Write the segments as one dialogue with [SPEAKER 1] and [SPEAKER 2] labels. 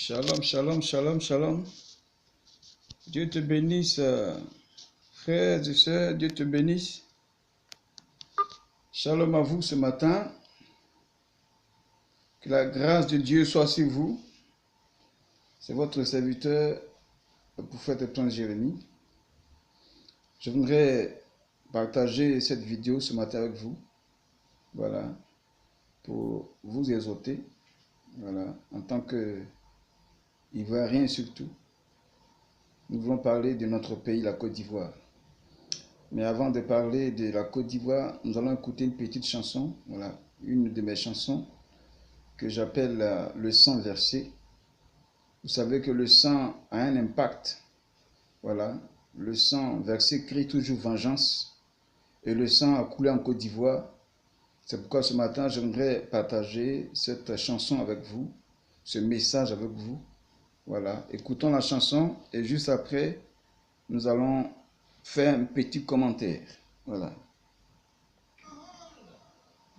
[SPEAKER 1] Shalom, shalom, shalom, shalom. Dieu te bénisse, frères et sœurs, Dieu te bénisse. Shalom à vous ce matin. Que la grâce de Dieu soit sur vous. C'est votre serviteur, le prophète et prince Jérémie. Je voudrais partager cette vidéo ce matin avec vous. Voilà, pour vous exhorter. Voilà, en tant que Ivoirien surtout, nous voulons parler de notre pays, la Côte d'Ivoire. Mais avant de parler de la Côte d'Ivoire, nous allons écouter une petite chanson, voilà, une de mes chansons que j'appelle le sang versé. Vous savez que le sang a un impact. Voilà, le sang versé crie toujours vengeance et le sang a coulé en Côte d'Ivoire. C'est pourquoi ce matin, j'aimerais partager cette chanson avec vous, ce message avec vous. Voilà, écoutons la chanson et juste après, nous allons faire un petit commentaire. Voilà.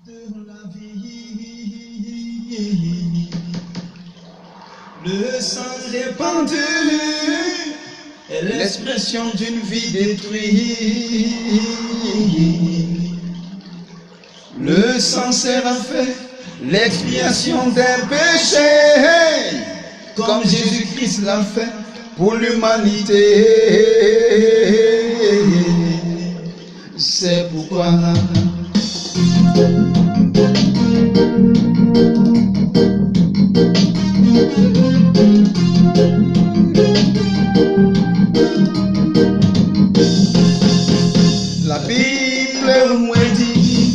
[SPEAKER 2] De la vie, le sang répandu est l'expression d'une vie détruite. Le sang sert à faire l'expiation des péchés, comme Jésus-Christ l'a fait pour l'humanité. C'est pourquoi la Bible nous dit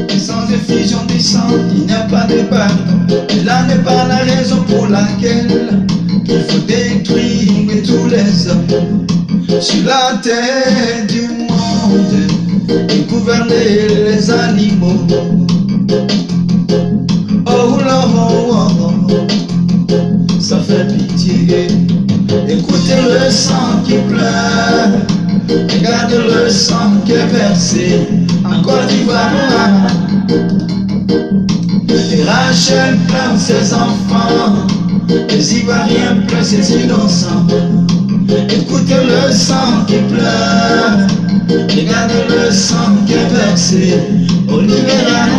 [SPEAKER 2] que sans effusion du sang, il n'y a pas de pardon. Et là n'est pas la raison pour laquelle il faut détruire tous les hommes sur la terre du monde et gouverner les animaux. Oh là, ça fait pitié. Écoutez le sang qui pleure, regardez le sang qui est versé en Côte d'Ivoire. Et Rachel pleure ses enfants, les Ivoiriens pleurent ses innocents. Écoutez le sang qui pleure, regardez le sang qui est versé au Libéral.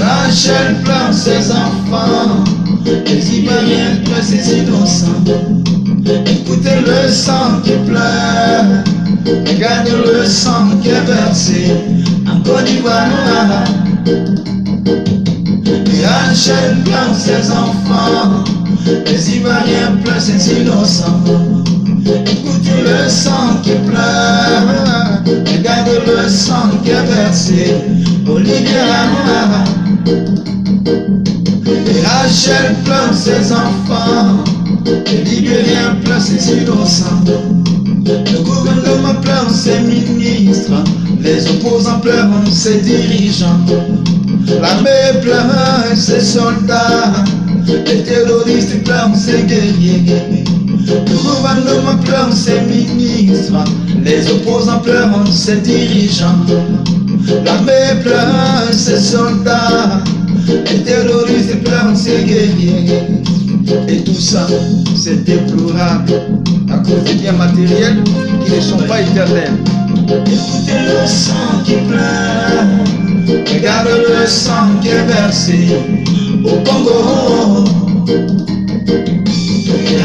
[SPEAKER 2] Rachel pleure ses enfants, les Ivoiriens pleurent ses innocents. Écoutez le sang qui pleure, regardez le sang qui est versé en Côte d'Ivoire. Rachel pleure ses enfants, les Ivoiriens pleurent ses innocents. Écoutez le sang qui pleure, regardez le sang qui est versé au Libéral. Rachel pleure ses enfants, les Libériens pleurent ses innocents. Le gouvernement pleure ses ministres, les opposants pleurent ses dirigeants. L'armée pleure ses soldats, les terroristes pleurent ses guerriers. Le gouvernement pleure ses ministres, les opposants pleurent ses dirigeants. L'armée pleure ses soldats, les terroristes pleurent ses guerriers. Et tout ça, c'est déplorable à cause des biens matériels qui ne sont pas éternels. Écoutez le sang qui pleure, regardez le sang qui est versé au Congo.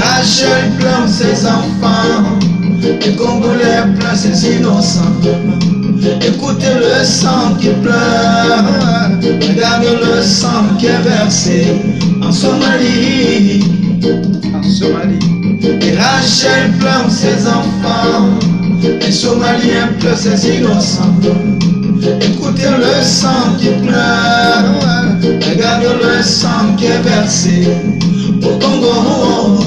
[SPEAKER 2] Rachel pleure ses enfants, les Congolais pleurent ses innocents. Écoutez le sang qui pleure, regardez le sang qui est versé en Somalie. Et Rachel pleure ses enfants, les Somaliens pleurent ses innocents. Écoutez le sang qui pleure, regardez le sang qui est versé au Congo.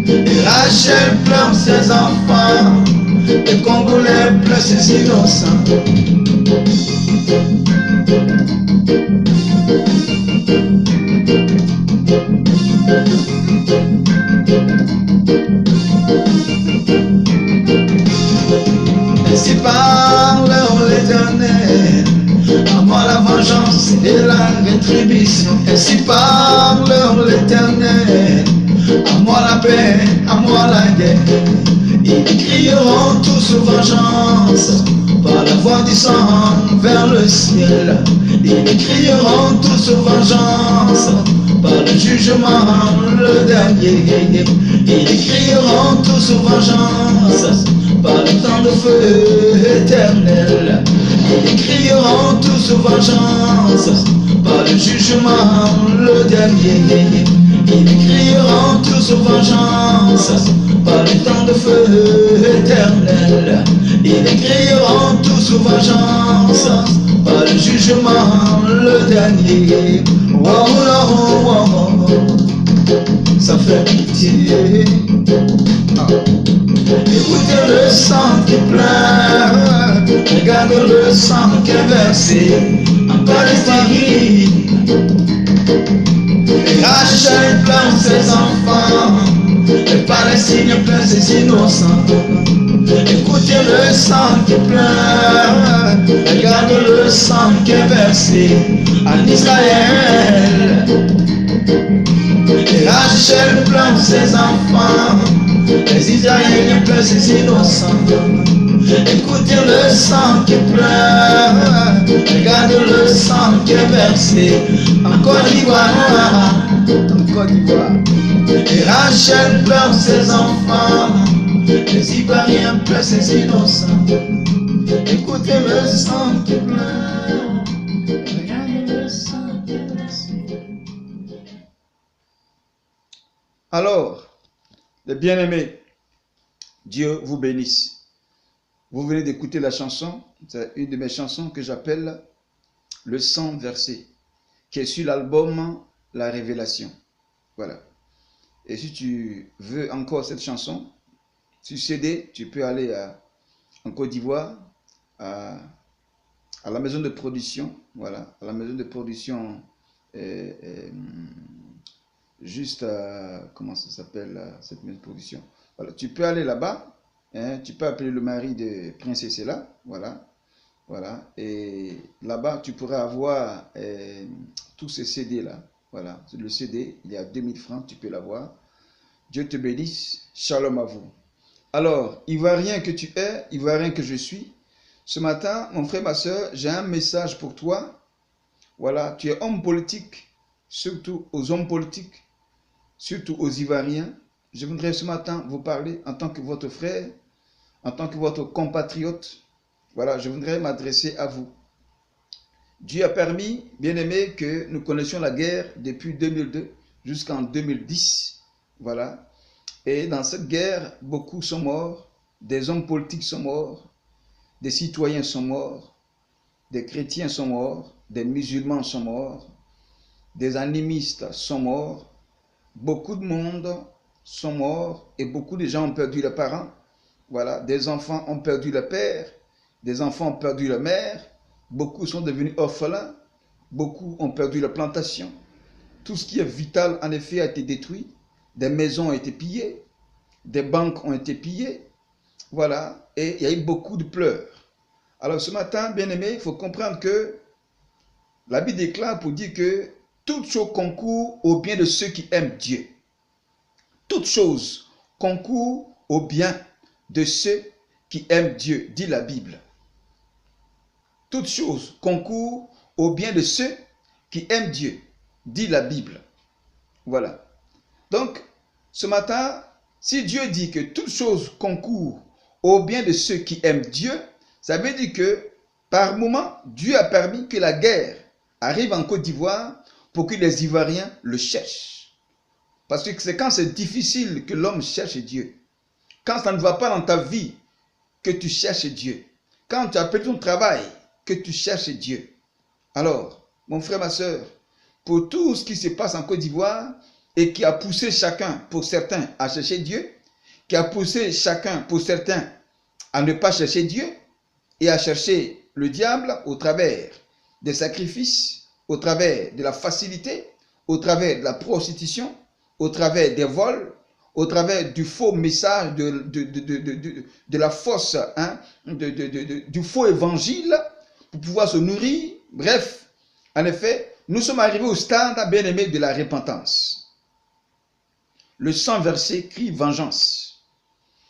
[SPEAKER 2] Et Rachel pleure ses enfants, les Congolais pleurent ses innocents. Ainsi parle l'Éternel, à moi la vengeance vengeance et la rétribution. Ainsi parle l'Éternel. À moi la paix, à moi la guerre. Ils crieront tous vengeance par la voix du sang vers le ciel. Ils crieront tous vengeance par le jugement le dernier. Ils crieront tous vengeance par le temps de feu éternel. Ils crieront tous vengeance par le jugement le dernier. Ils crieront tous vengeance par le temps de feu éternel. Ils crieront tous vengeance par le jugement le dernier. Oh, oh, oh, oh. Ça fait pitié. Écoutez le sang qui pleure, regarde le sang qui est versé en Palestine. Rachel pleure ses enfants, les Palestiniens pleurent ses innocents. Écoutez le sang qui pleure, regarde le sang qui est versé en Israël. Rachel pleure ses enfants, les Israéliens pleurent ses innocents. Écoutez le sang qui pleure, regarde le sang qui est versé en Côte d'Ivoire. Et Rachel pleure ses enfants, les Ivoiriens pleurent ses innocents. Écoutez le sang qui pleure, regarde le sang qui est versé.
[SPEAKER 1] Alors, les bien-aimés, Dieu vous bénisse. Vous venez d'écouter la chanson, c'est une de mes chansons que j'appelle Le sang versé, qui est sur l'album La Révélation. Voilà. Et si tu veux encore cette chanson, sur CD, tu peux aller en Côte d'Ivoire, à la maison de production, voilà, à la maison de production, juste comment ça s'appelle cette maison de production. Voilà, tu peux aller là-bas. Hein, tu peux appeler le mari de Princesse là, voilà, voilà, et là-bas tu pourras avoir tous ces CD là, voilà, le CD, il y a 2000 francs, tu peux l'avoir. Dieu te bénisse, shalom à vous. Alors, Ivoirien que tu es, Ivoirien que je suis, ce matin, mon frère, ma soeur, j'ai un message pour toi. Voilà, tu es homme politique, surtout aux hommes politiques, surtout aux Ivoiriens. Je voudrais ce matin vous parler en tant que votre frère, en tant que votre compatriote. Voilà, je voudrais m'adresser à vous. Dieu a permis, bien-aimés, que nous connaissions la guerre depuis 2002 jusqu'en 2010. Voilà. Et dans cette guerre, beaucoup sont morts, des hommes politiques sont morts, des citoyens sont morts, des chrétiens sont morts, des musulmans sont morts, des animistes sont morts, beaucoup de monde sont morts et beaucoup de gens ont perdu leurs parents. Voilà, des enfants ont perdu le père, des enfants ont perdu la mère, beaucoup sont devenus orphelins, beaucoup ont perdu la plantation. Tout ce qui est vital, en effet, a été détruit. Des maisons ont été pillées, des banques ont été pillées. Voilà, et il y a eu beaucoup de pleurs. Alors ce matin, bien-aimés, il faut comprendre que la Bible déclare pour dire que toute chose concourt au bien de ceux qui aiment Dieu. Toute chose concourt au bien de ceux qui aiment Dieu, dit la Bible. Toute chose concourt au bien de ceux qui aiment Dieu, dit la Bible. Voilà. Donc, ce matin, si Dieu dit que toute chose concourt au bien de ceux qui aiment Dieu, ça veut dire que par moment, Dieu a permis que la guerre arrive en Côte d'Ivoire pour que les Ivoiriens le cherchent. Parce que c'est quand c'est difficile que l'homme cherche Dieu. Quand ça ne va pas dans ta vie, que tu cherches Dieu. Quand tu as perdu ton travail, que tu cherches Dieu. Alors, mon frère, ma soeur, pour tout ce qui se passe en Côte d'Ivoire et qui a poussé chacun, pour certains, à chercher Dieu, qui a poussé chacun, pour certains, à ne pas chercher Dieu et à chercher le diable au travers des sacrifices, au travers de la facilité, au travers de la prostitution, au travers des vols, au travers du faux message, de la fausse, hein, du faux évangile, pour pouvoir se nourrir. Bref, En effet, nous sommes arrivés au stade, bien-aimé, de la repentance. Le sang versé crie vengeance.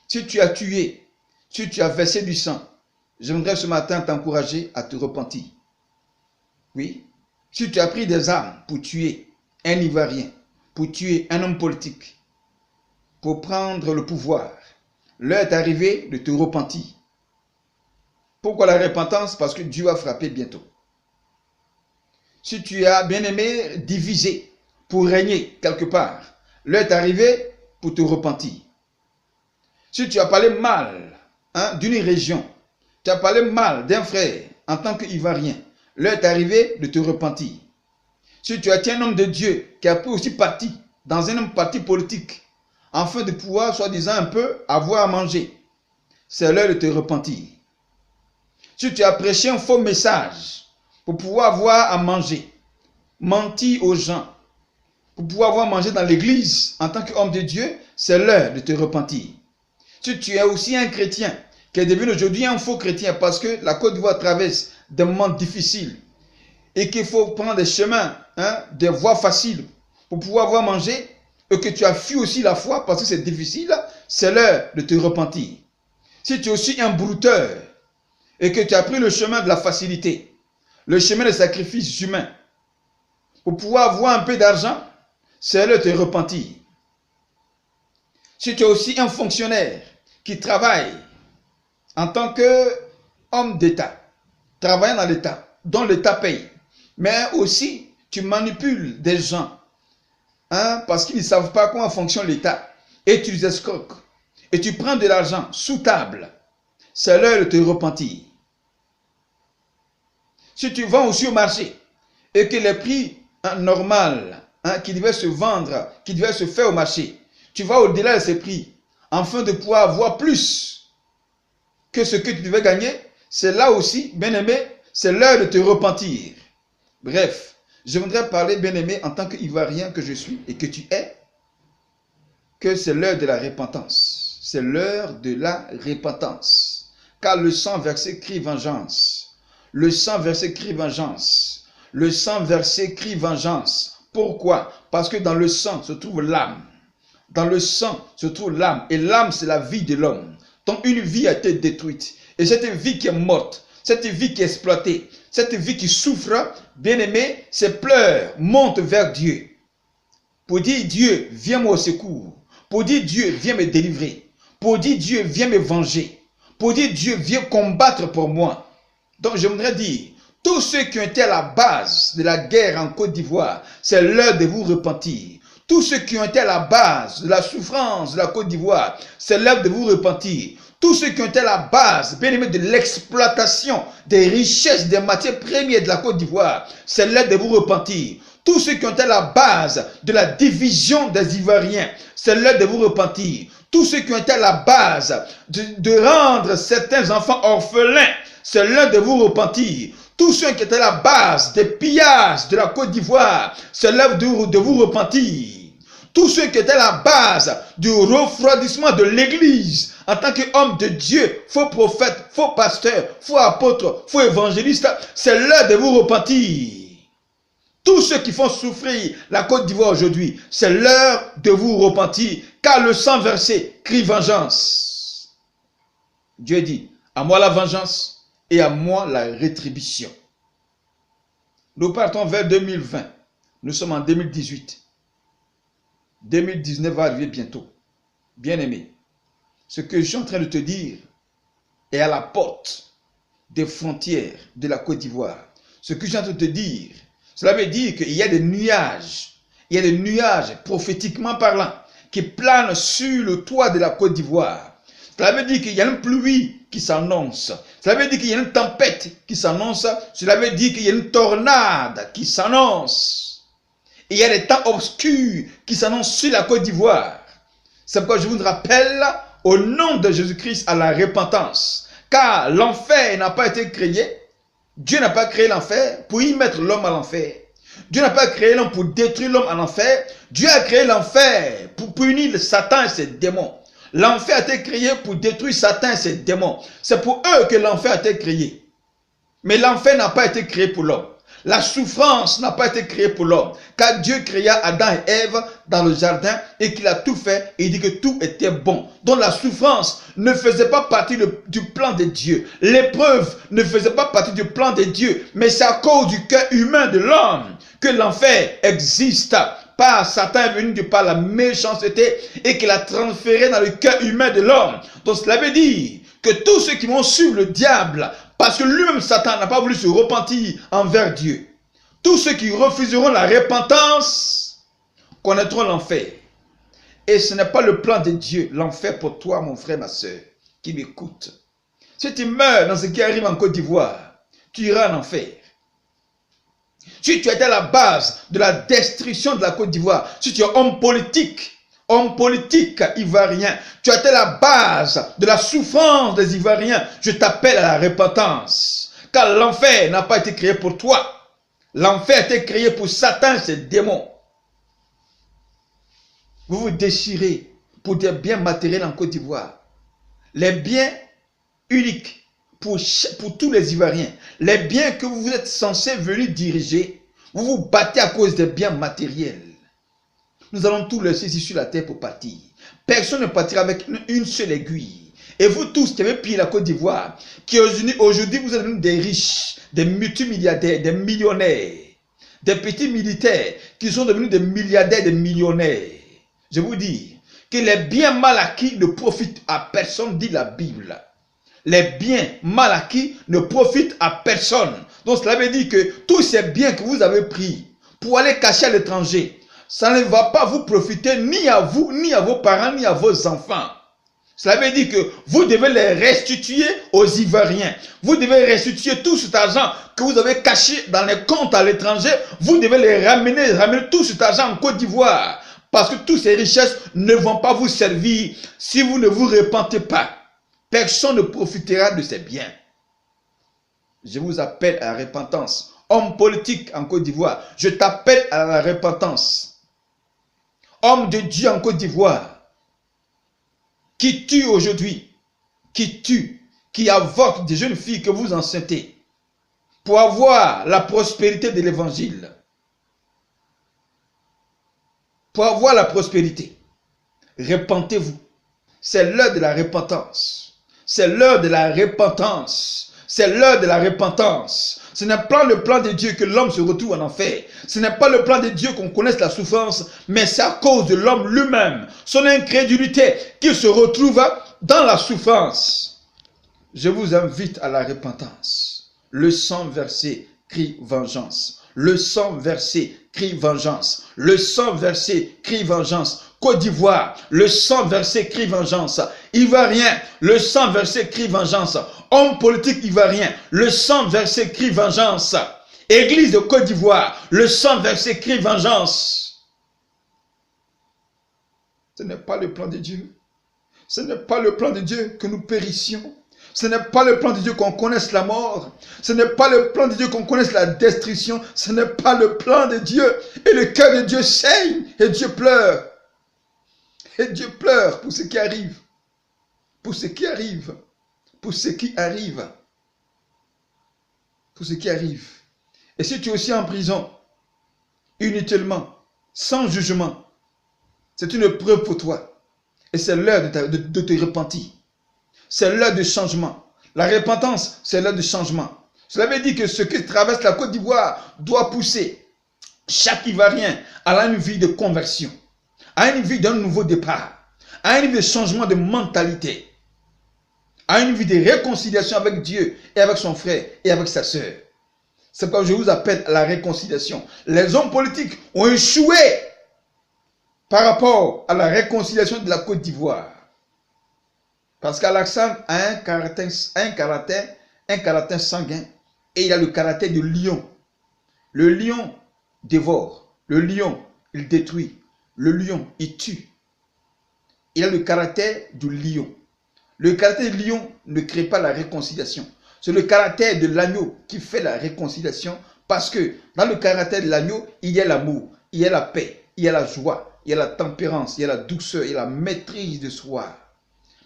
[SPEAKER 1] Si tu as tué, si tu as versé du sang, j'aimerais ce matin t'encourager à te repentir. Oui, si tu as pris des armes pour tuer un Ivoirien, pour tuer un homme politique, pour prendre le pouvoir, l'heure est arrivée de te repentir. Pourquoi la repentance? Parce que Dieu va frapper bientôt. Si tu as, bien-aimé, divisé pour régner quelque part, l'heure est arrivée pour te repentir. Si tu as parlé mal d'une région, tu as parlé mal d'un frère en tant qu'Ivoirien, l'heure est arrivée de te repentir. Si tu as été un homme de Dieu qui a pris aussi parti dans un parti politique, afin de pouvoir, soi-disant, un peu avoir à manger, c'est l'heure de te repentir. Si tu as prêché un faux message pour pouvoir avoir à manger, menti aux gens, pour pouvoir avoir à manger dans l'église en tant qu'homme de Dieu, c'est l'heure de te repentir. Si tu es aussi un chrétien qui est devenu aujourd'hui un faux chrétien parce que la Côte d'Ivoire traverse des moments difficiles et qu'il faut prendre des chemins, des voies faciles pour pouvoir avoir mangé et que tu as fui aussi la foi parce que c'est difficile, c'est l'heure de te repentir. Si tu es aussi un brouteur et que tu as pris le chemin de la facilité, le chemin des sacrifices humains, pour pouvoir avoir un peu d'argent, c'est l'heure de te repentir. Si tu es aussi un fonctionnaire qui travaille en tant qu'homme d'État, travaillant dans l'État, dont l'État paye, mais aussi tu manipules des gens parce qu'ils ne savent pas comment fonctionne l'État et tu les escroques et tu prends de l'argent sous table, c'est l'heure de te repentir. Si tu vends aussi au marché et que les prix normal qui devaient se vendre, qui devaient se faire au marché, tu vas au-delà de ces prix afin de pouvoir avoir plus que ce que tu devais gagner, c'est là aussi, bien-aimé, c'est l'heure de te repentir. Bref, je voudrais parler, bien-aimé, en tant qu'Ivoirien que je suis et que tu es, que c'est l'heure de la repentance. C'est l'heure de la repentance. Car le sang versé crie vengeance. Le sang versé crie vengeance. Le sang versé crie vengeance. Pourquoi? Parce que dans le sang se trouve l'âme. Dans le sang se trouve l'âme. Et l'âme, c'est la vie de l'homme. Donc une vie a été détruite. Et cette vie qui est morte, cette vie qui est exploitée, cette vie qui souffre, bien-aimé, ses pleurs montent vers Dieu. Pour dire Dieu, viens-moi au secours. Pour dire Dieu, viens me délivrer. Pour dire Dieu, viens me venger. Pour dire Dieu, viens combattre pour moi. Donc je voudrais dire, tous ceux qui ont été à la base de la guerre en Côte d'Ivoire, c'est l'heure de vous repentir. Tous ceux qui ont été à la base de la souffrance de la Côte d'Ivoire, c'est l'heure de vous repentir. Tous ceux qui ont été à la base, bien aimé, de l'exploitation des richesses, des matières premières de la Côte d'Ivoire, c'est l'heure de vous repentir. Tous ceux qui ont été à la base de la division des Ivoiriens, c'est l'heure de vous repentir. Tous ceux qui ont été à la base de rendre certains enfants orphelins, c'est l'heure de vous repentir. Tous ceux qui étaient à la base des pillages de la Côte d'Ivoire, c'est l'heure de vous repentir. Tous ceux qui étaient à la base du refroidissement de l'Église en tant qu'homme de Dieu, faux prophète, faux pasteur, faux apôtre, faux évangéliste, c'est l'heure de vous repentir. Tous ceux qui font souffrir la Côte d'Ivoire aujourd'hui, c'est l'heure de vous repentir, car le sang versé crie vengeance. Dieu dit, à moi la vengeance et à moi la rétribution. Nous partons vers 2020. Nous sommes en 2018. 2019 va arriver bientôt. Bien-aimé, ce que je suis en train de te dire est à la porte des frontières de la Côte d'Ivoire. Ce que je suis en train de te dire, cela veut dire qu'il y a des nuages. Il y a des nuages, prophétiquement parlant, qui planent sur le toit de la Côte d'Ivoire. Cela veut dire qu'il y a une pluie qui s'annonce. Cela veut dire qu'il y a une tempête qui s'annonce. Cela veut dire qu'il y a une tornade qui s'annonce. Il y a des temps obscurs qui s'annoncent sur la Côte d'Ivoire. C'est pourquoi je vous rappelle au nom de Jésus-Christ à la repentance. Car l'enfer n'a pas été créé. Dieu n'a pas créé l'enfer pour y mettre l'homme à l'enfer. Dieu n'a pas créé l'homme pour détruire l'homme à l'enfer. Dieu a créé l'enfer pour punir Satan et ses démons. L'enfer a été créé pour détruire Satan et ses démons. C'est pour eux que l'enfer a été créé. Mais l'enfer n'a pas été créé pour l'homme. La souffrance n'a pas été créée pour l'homme. Car Dieu créa Adam et Ève dans le jardin et qu'il a tout fait et il dit que tout était bon. Donc la souffrance ne faisait pas partie du plan de Dieu. L'épreuve ne faisait pas partie du plan de Dieu. Mais c'est à cause du cœur humain de l'homme que l'enfer existe. Par Satan est venu de par la méchanceté et qu'il a transféré dans le cœur humain de l'homme. Donc cela veut dire que tous ceux qui vont suivre le diable, parce que lui-même Satan n'a pas voulu se repentir envers Dieu, tous ceux qui refuseront la repentance connaîtront l'enfer. Et ce n'est pas le plan de Dieu, l'enfer pour toi, mon frère, ma soeur, qui m'écoute. Si tu meurs dans ce qui arrive en Côte d'Ivoire, tu iras en enfer. Si tu étais à la base de la destruction de la Côte d'Ivoire, si tu es homme politique ivoirien, tu étais à la base de la souffrance des Ivoiriens, je t'appelle à la repentance. Car l'enfer n'a pas été créé pour toi. L'enfer a été créé pour Satan et ses démons. Vous vous déchirez pour des biens matériels en Côte d'Ivoire. Les biens uniques pour tous les Ivoiriens. Les biens que vous êtes censés venir diriger, vous vous battez à cause des biens matériels. Nous allons tous laisser ici sur la terre pour partir. Personne ne partira avec une seule aiguille. Et vous tous qui avez pillé la Côte d'Ivoire, qui aujourd'hui vous êtes devenus des riches, des multimilliardaires, des millionnaires, des petits militaires qui sont devenus des milliardaires, des millionnaires. Je vous dis que les biens mal acquis ne profitent à personne, dit la Bible. Les biens mal acquis ne profitent à personne. Donc cela veut dire que tous ces biens que vous avez pris pour aller cacher à l'étranger, ça ne va pas vous profiter ni à vous, ni à vos parents, ni à vos enfants. Cela veut dire que vous devez les restituer aux Ivoiriens. Vous devez restituer tout cet argent que vous avez caché dans les comptes à l'étranger. Vous devez les ramener tout cet argent en Côte d'Ivoire. Parce que toutes ces richesses ne vont pas vous servir si vous ne vous repentez pas. Personne ne profitera de ces biens. Je vous appelle à la repentance. Homme politique en Côte d'Ivoire, je t'appelle à la repentance. Homme de Dieu en Côte d'Ivoire, qui tue aujourd'hui, qui avorte des jeunes filles que vous enceintez, pour avoir la prospérité de l'évangile. Pour avoir la prospérité, repentez-vous. C'est l'heure de la repentance. C'est l'heure de la repentance. C'est l'heure de la repentance. Ce n'est pas le plan de Dieu que l'homme se retrouve en enfer. Ce n'est pas le plan de Dieu qu'on connaisse la souffrance, mais c'est à cause de l'homme lui-même, son incrédulité, qu'il se retrouve dans la souffrance. Je vous invite à la repentance. Le sang versé crie vengeance. Le sang versé crie vengeance. Le sang versé crie vengeance. Côte d'Ivoire, le sang versé crie vengeance. Ivoirien, le sang versé crie vengeance. Homme politique ivoirien, le sang versé crie vengeance. Église de Côte d'Ivoire, le sang versé crie vengeance. Ce n'est pas le plan de Dieu. Ce n'est pas le plan de Dieu que nous périssions. Ce n'est pas le plan de Dieu qu'on connaisse la mort. Ce n'est pas le plan de Dieu qu'on connaisse la destruction. Ce n'est pas le plan de Dieu. Et le cœur de Dieu saigne et Dieu pleure. Et Dieu pleure pour ce qui arrive. Pour ce qui arrive. Pour ce qui arrive. Pour ce qui arrive. Et si tu es aussi en prison, inutilement, sans jugement, c'est une preuve pour toi. Et c'est l'heure de te repentir. C'est l'heure du changement. La repentance, c'est l'heure du changement. Cela veut dire que ce qui traverse la Côte d'Ivoire doit pousser chaque Ivoirien à une vie de conversion, à une vie d'un nouveau départ, à une vie de changement de mentalité, à une vie de réconciliation avec Dieu et avec son frère et avec sa sœur. C'est pourquoi je vous appelle à la réconciliation. Les hommes politiques ont échoué par rapport à la réconciliation de la Côte d'Ivoire. Parce qu'Alexandre a un caractère sanguin et il a le caractère du lion. Le lion dévore, le lion il détruit, le lion il tue. Il a le caractère du lion. Le caractère du lion ne crée pas la réconciliation. C'est le caractère de l'agneau qui fait la réconciliation parce que dans le caractère de l'agneau, il y a l'amour, il y a la paix, il y a la joie, il y a la tempérance, il y a la douceur, il y a la maîtrise de soi.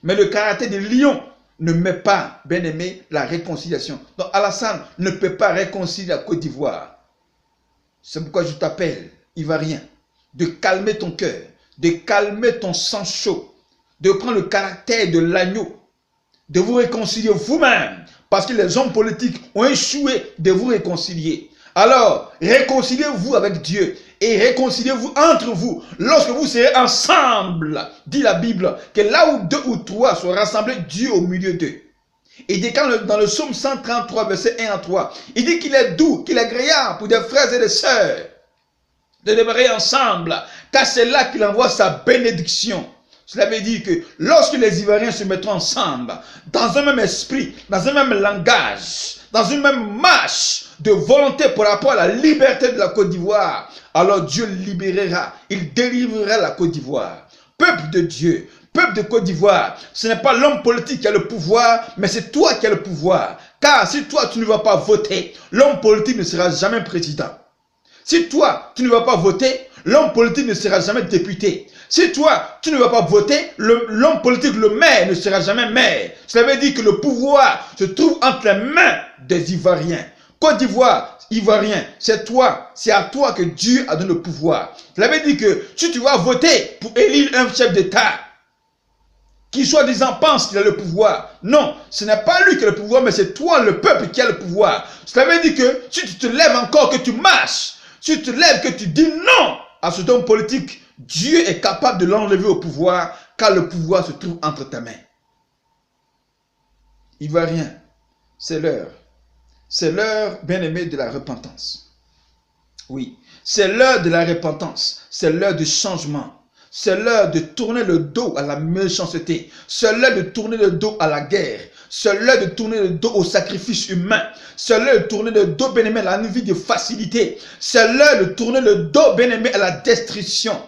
[SPEAKER 1] Mais le caractère du lion ne met pas, bien aimé, la réconciliation. Donc Alassane ne peut pas réconcilier la Côte d'Ivoire. C'est pourquoi je t'appelle, Ivoirien, de calmer ton cœur, de calmer ton sang chaud, de prendre le caractère de l'agneau, de vous réconcilier vous-même, parce que les hommes politiques ont échoué de vous réconcilier. Alors, réconciliez-vous avec Dieu et réconciliez-vous entre vous. Lorsque vous serez ensemble, dit la Bible, que là où 2 ou 3 sont rassemblés, Dieu au milieu d'eux. Il dit dans le psaume 133, verset 1 à 3, il dit qu'il est doux, qu'il est agréable pour des frères et des sœurs de demeurer ensemble, car c'est là qu'il envoie sa bénédiction. Cela veut dire que lorsque les Ivoiriens se mettront ensemble, dans un même esprit, dans un même langage, dans une même marche de volonté par rapport à la liberté de la Côte d'Ivoire, alors Dieu libérera, il délivrera la Côte d'Ivoire. Peuple de Dieu, peuple de Côte d'Ivoire, ce n'est pas l'homme politique qui a le pouvoir, mais c'est toi qui as le pouvoir. Car si toi tu ne vas pas voter, l'homme politique ne sera jamais président. Si toi tu ne vas pas voter, l'homme politique ne sera jamais député. Si toi, tu ne vas pas voter, l'homme politique, le maire, ne sera jamais maire. Cela veut dire que le pouvoir se trouve entre les mains des Ivoiriens. Côte d'Ivoire, Ivoirien, c'est toi, c'est à toi que Dieu a donné le pouvoir. Cela veut dire que si tu vas voter pour élire un chef d'État, qui soi-disant pense qu'il a le pouvoir, non, ce n'est pas lui qui a le pouvoir, mais c'est toi, le peuple, qui a le pouvoir. Cela veut dire que si tu te lèves encore, que tu marches, si tu te lèves, que tu dis non à cet homme politique, Dieu est capable de l'enlever au pouvoir, car le pouvoir se trouve entre tes mains. Ivoirien, c'est l'heure. C'est l'heure, bien-aimé, de la repentance. Oui, c'est l'heure de la repentance. C'est l'heure du changement. C'est l'heure de tourner le dos à la méchanceté. C'est l'heure de tourner le dos à la guerre. C'est l'heure de tourner le dos au sacrifice humain. C'est l'heure de tourner le dos, bien-aimé, à la vie de facilité. C'est l'heure de tourner le dos, bien-aimé, à la destruction.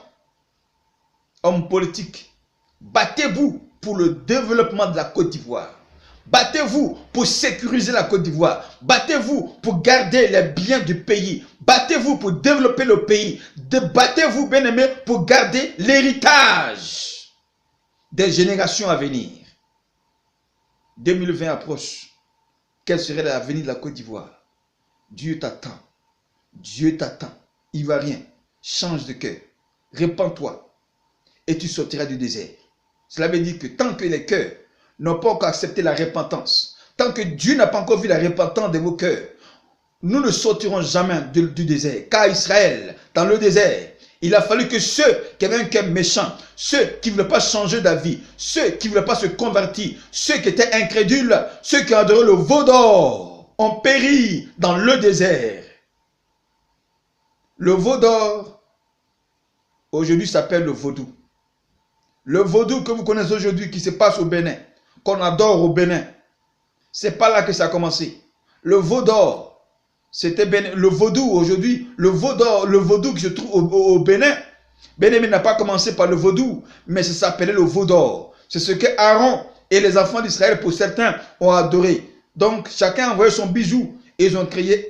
[SPEAKER 1] Hommes politiques, battez-vous pour le développement de la Côte d'Ivoire. Battez-vous pour sécuriser la Côte d'Ivoire. Battez-vous pour garder les biens du pays. Battez-vous pour développer le pays. Battez-vous, bien-aimés, pour garder l'héritage des générations à venir. 2020 approche. Quel serait l'avenir de la Côte d'Ivoire? Dieu t'attend. Dieu t'attend. Ivoirien, change de cœur. Répands-toi. Et tu sortiras du désert. Cela veut dire que tant que les cœurs n'ont pas encore accepté la repentance, tant que Dieu n'a pas encore vu la repentance de vos cœurs, nous ne sortirons jamais du désert. Car Israël, dans le désert, il a fallu que ceux qui avaient un cœur méchant, ceux qui ne voulaient pas changer d'avis, ceux qui ne voulaient pas se convertir, ceux qui étaient incrédules, ceux qui adoraient le veau d'or, ont péri dans le désert. Le veau d'or, aujourd'hui, s'appelle le vaudou. Le vaudou que vous connaissez aujourd'hui, qui se passe au Bénin, qu'on adore au Bénin, c'est pas là que ça a commencé. Le veau d'or, c'était le vaudou aujourd'hui, le vaudou qui se trouve au Bénin. Bénin n'a pas commencé par le vaudou, mais ça s'appelait le veau d'or. C'est ce que Aaron et les enfants d'Israël, pour certains, ont adoré. Donc, chacun a envoyé son bijou et ils ont créé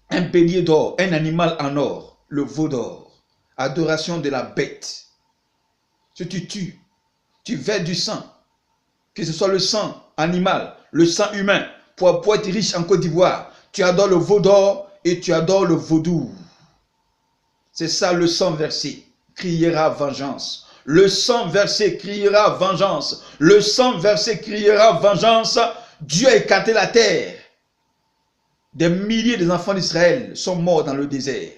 [SPEAKER 1] un bélier d'or, un animal en or, le veau d'or. Adoration de la bête. Si tu tues, tu verses du sang, que ce soit le sang animal, le sang humain, pour être riche en Côte d'Ivoire, tu adores le veau d'or et tu adores le vaudou. C'est ça le sang versé, criera vengeance. Le sang versé criera vengeance. Le sang versé criera vengeance. Dieu a écarté la terre. Des milliers d'enfants d'Israël sont morts dans le désert.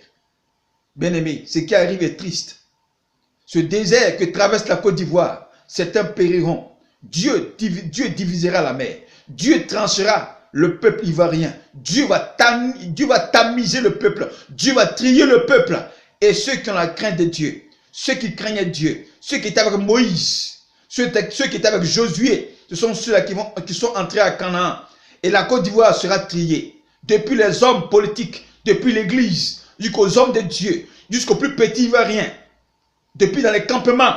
[SPEAKER 1] Bien-aimés, ce qui arrive est triste. Ce désert que traverse la Côte d'Ivoire, certains périront. Dieu divisera la mer. Dieu tranchera le peuple ivoirien. Dieu va tamiser le peuple. Dieu va trier le peuple. Et ceux qui ont la crainte de Dieu, ceux qui craignaient Dieu, ceux qui étaient avec Moïse, ceux qui étaient avec Josué, ce sont ceux-là qui sont entrés à Canaan. Et la Côte d'Ivoire sera triée. Depuis les hommes politiques, depuis l'église, jusqu'aux hommes de Dieu, jusqu'aux plus petits ivoiriens. Depuis dans les campements,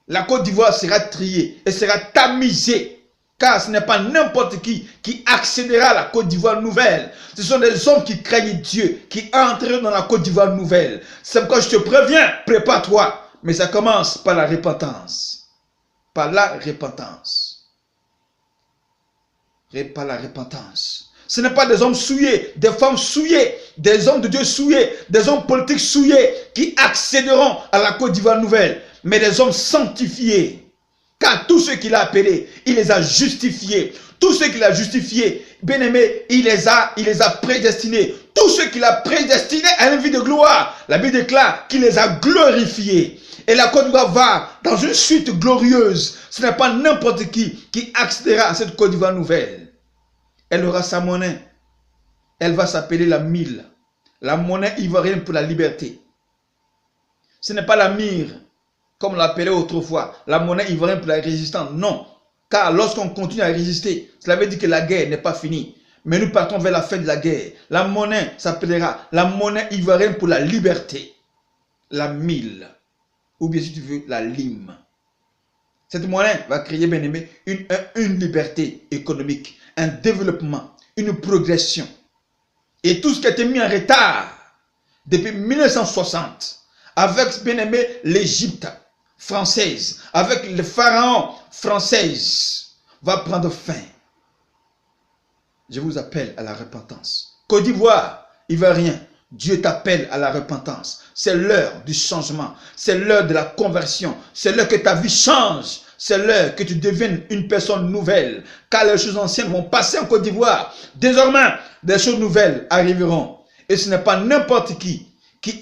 [SPEAKER 1] la Côte d'Ivoire sera triée et sera tamisée. Car ce n'est pas n'importe qui accédera à la Côte d'Ivoire nouvelle. Ce sont des hommes qui craignent Dieu, qui entreront dans la Côte d'Ivoire nouvelle. C'est pourquoi je te préviens, prépare-toi. Mais ça commence par la repentance. Par la repentance. Par la repentance. Ce n'est pas des hommes souillés, des femmes souillées des hommes de Dieu souillés, des hommes politiques souillés qui accéderont à la Côte d'Ivoire nouvelle, mais des hommes sanctifiés. Car tous ceux qu'il a appelés, il les a justifiés. Tous ceux qu'il a justifiés, bien aimé, il les a prédestinés. Tous ceux qu'il a prédestinés à une vie de gloire, la Bible déclare qu'il les a glorifiés. Et la Côte d'Ivoire va dans une suite glorieuse. Ce n'est pas n'importe qui accédera à cette Côte d'Ivoire nouvelle. Elle aura sa monnaie. Elle va s'appeler la mille. La monnaie ivoirienne pour la liberté. Ce n'est pas la mire, comme on l'appelait autrefois, la monnaie ivoirienne pour la résistance. Non. Car lorsqu'on continue à résister, cela veut dire que la guerre n'est pas finie. Mais nous partons vers la fin de la guerre. La monnaie s'appellera la monnaie ivoirienne pour la liberté. La mille. Ou bien si tu veux, la lime. Cette monnaie va créer, bien aimé, une liberté économique, un développement, une progression. Et tout ce qui a été mis en retard depuis 1960, avec, bien aimé, l'Égypte française, avec le pharaon française, va prendre fin. Je vous appelle à la repentance. Côte d'Ivoire, Ivoirien, Dieu t'appelle à la repentance. C'est l'heure du changement. C'est l'heure de la conversion. C'est l'heure que ta vie change. C'est l'heure que tu deviennes une personne nouvelle. Car les choses anciennes vont passer en Côte d'Ivoire. Désormais, des choses nouvelles arriveront. Et ce n'est pas n'importe qui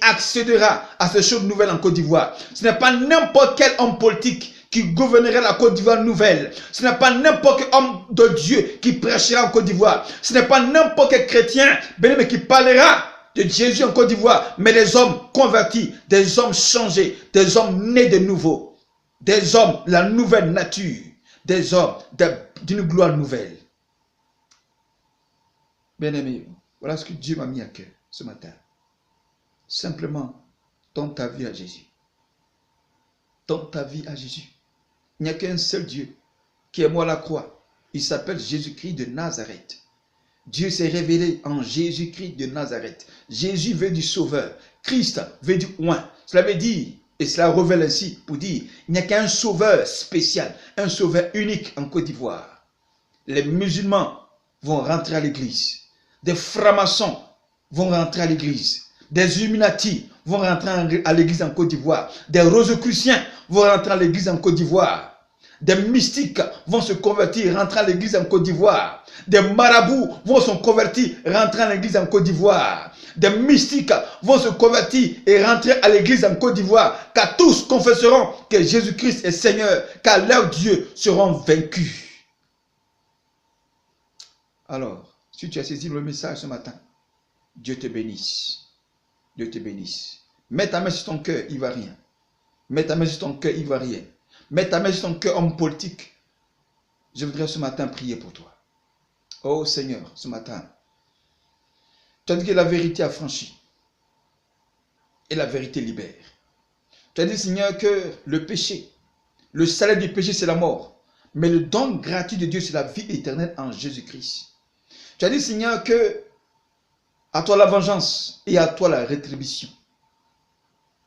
[SPEAKER 1] accédera à ces choses nouvelles en Côte d'Ivoire. Ce n'est pas n'importe quel homme politique qui gouvernerait la Côte d'Ivoire nouvelle. Ce n'est pas n'importe quel homme de Dieu qui prêchera en Côte d'Ivoire. Ce n'est pas n'importe quel chrétien mais qui parlera de Jésus en Côte d'Ivoire, mais les hommes convertis, des hommes changés, des hommes nés de nouveau, des hommes, la nouvelle nature, des hommes d'une gloire nouvelle. Bien-aimé, voilà ce que Dieu m'a mis à cœur ce matin. Simplement, donne ta vie à Jésus. Donne ta vie à Jésus. Il n'y a qu'un seul Dieu qui est mort à la croix. Il s'appelle Jésus-Christ de Nazareth. Dieu s'est révélé en Jésus-Christ de Nazareth. Jésus veut du sauveur. Christ veut du oint. Cela veut dire, et cela révèle ainsi pour dire, il n'y a qu'un sauveur spécial, un sauveur unique en Côte d'Ivoire. Les musulmans vont rentrer à l'église. Des francs-maçons vont rentrer à l'église. Des Illuminati vont rentrer à l'église en Côte d'Ivoire. Des rosicruciens vont rentrer à l'église en Côte d'Ivoire. Des mystiques vont se convertir, rentrer à l'église en Côte d'Ivoire. Des marabouts vont se convertir, rentrer à l'église en Côte d'Ivoire. Des mystiques vont se convertir et rentrer à l'église en Côte d'Ivoire. Car tous confesseront que Jésus-Christ est Seigneur, car leurs dieux seront vaincus. Alors, si tu as saisi le message ce matin, Dieu te bénisse. Dieu te bénisse. Mets ta main sur ton cœur ivoirien. Mets ta main sur ton cœur ivoirien. Mets ta main sur ton cœur homme politique. Je voudrais ce matin prier pour toi. Oh Seigneur, ce matin, tu as dit que la vérité a franchi. Et la vérité libère. Tu as dit, Seigneur, que le péché, le salaire du péché, c'est la mort. Mais le don gratuit de Dieu, c'est la vie éternelle en Jésus-Christ. Tu as dit, Seigneur, que à toi la vengeance et à toi la rétribution.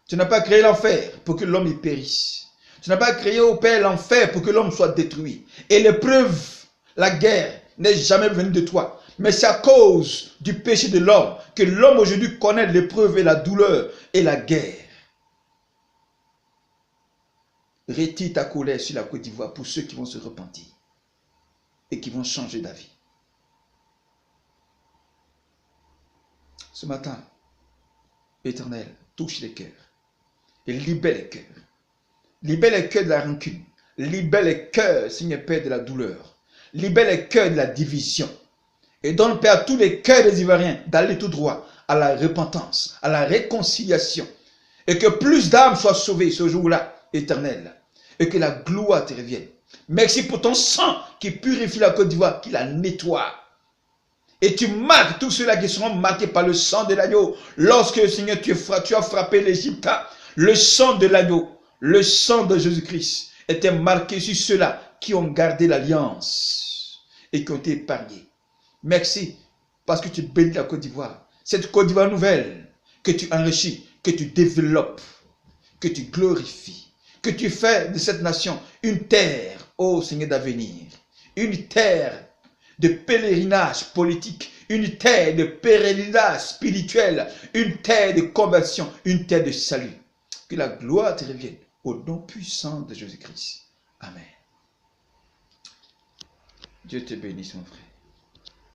[SPEAKER 1] Tu n'as pas créé l'enfer pour que l'homme y périsse. Tu n'as pas créé au Père l'enfer pour que l'homme soit détruit. Et l'épreuve, la guerre, n'est jamais venue de toi. Mais c'est à cause du péché de l'homme que l'homme aujourd'hui connaît l'épreuve et la douleur et la guerre. Retire ta colère sur la Côte d'Ivoire pour ceux qui vont se repentir et qui vont changer d'avis. Ce matin, Éternel, touche les cœurs et libère les cœurs. Libère les cœurs de la rancune. Libère les cœurs, Seigneur Père, de la douleur. Libère les cœurs de la division. Et donne, Père, à tous les cœurs des Ivoiriens d'aller tout droit à la repentance, à la réconciliation. Et que plus d'âmes soient sauvées ce jour-là, Éternel. Et que la gloire te revienne. Merci pour ton sang qui purifie la Côte d'Ivoire, qui la nettoie. Et tu marques tous ceux-là qui seront marqués par le sang de l'agneau. Lorsque, Seigneur, tu as frappé l'Égypte, le sang de l'agneau, le sang de Jésus-Christ était marqué sur ceux-là qui ont gardé l'alliance et qui ont été épargnés. Merci parce que tu bénis la Côte d'Ivoire. Cette Côte d'Ivoire nouvelle que tu enrichis, que tu développes, que tu glorifies, que tu fais de cette nation une terre, ô Seigneur d'avenir, une terre de pèlerinage politique,
[SPEAKER 3] une terre de pérennité spirituelle, une terre de conversion, une terre de salut. Que la gloire te revienne au nom puissant de Jésus-Christ. Amen. Dieu te bénisse, mon frère.